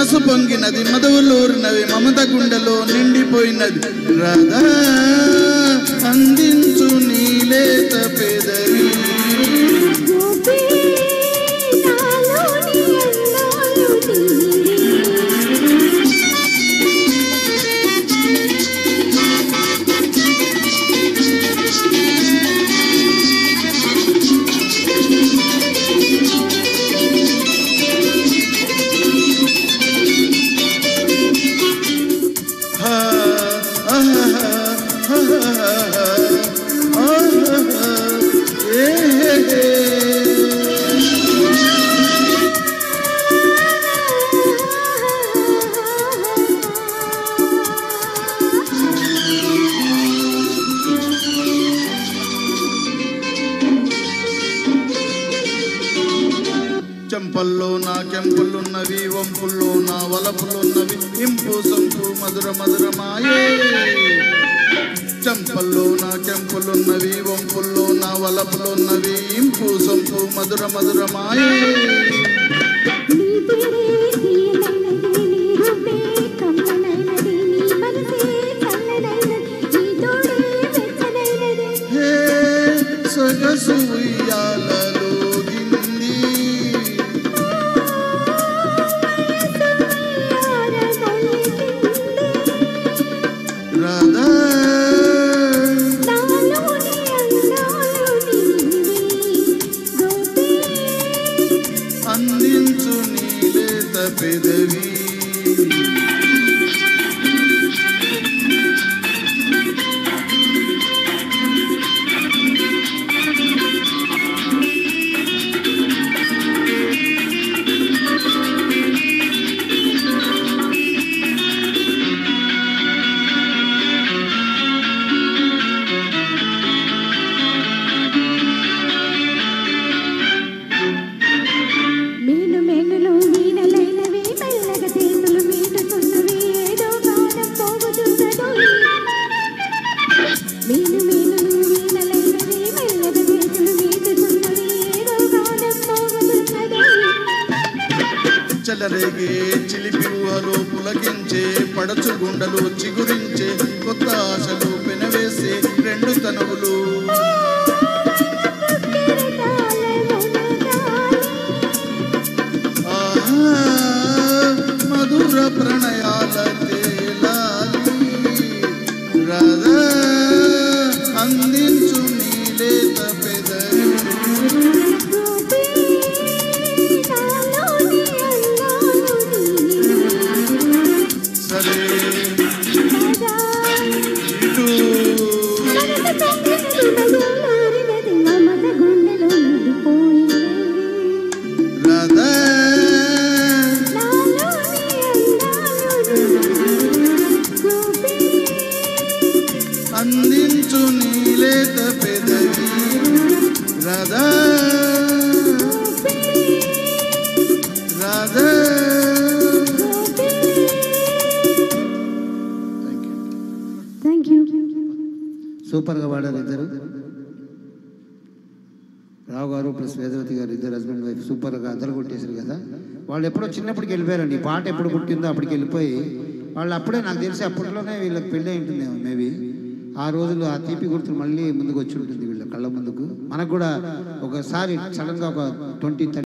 మనసు పొంగినది మదవులూరినవి మమత గుండెలో నిండిపోయినది రాధా అందించు నీలేత పెదవి చెంపల్లో నా కెంపులున్నవి వంపుల్లో నా వలపులున్నవి ఇంపు సొంపు మధుర మధురమాయే చెంపల్లో నా కెంపులున్నవి వంపుల్లో నా వలపులున్నవి ఇంపు సొంపు మధుర మధురమాయే హే సొగసు ఉయ్యాలలో అందించు నీలేత పెదవి చెలరేగే చిలిపి ఊహలు పులకించే పడచు గుండెలు చిగురించే కొత్త ఆశలు పెనవేసే రెండు తనువులు మధుర ప్రణయాల తేలాలి రాధా అందించు నీలేత పెదవి అందించు నీలేత పెదవి రాధా రాధా సూపర్గా పాడారు ఇద్దరు రావు గారు ప్లస్ వేదవతి గారు ఇద్దరు హస్బెండ్ వైఫ్ సూపర్గా అద్దరు కొట్టేశారు కదా వాళ్ళు ఎప్పుడో చిన్నప్పటికి వెళ్ళిపోయారండి ఈ పాట ఎప్పుడు పుట్టిందో అప్పటికి వెళ్ళిపోయి వాళ్ళు అప్పుడే నాకు తెలిసి అప్పట్లోనే వీళ్ళకి పెళ్ళి అయి ఉంటుందేమో మేబీ ఆ రోజులు ఆ తీపి గుర్తులు మళ్ళీ ముందుకు వచ్చి ఉంటుంది వీళ్ళ కళ్ళ ముందుకు మనకు కూడా ఒకసారి సడన్గా ఒక 20-30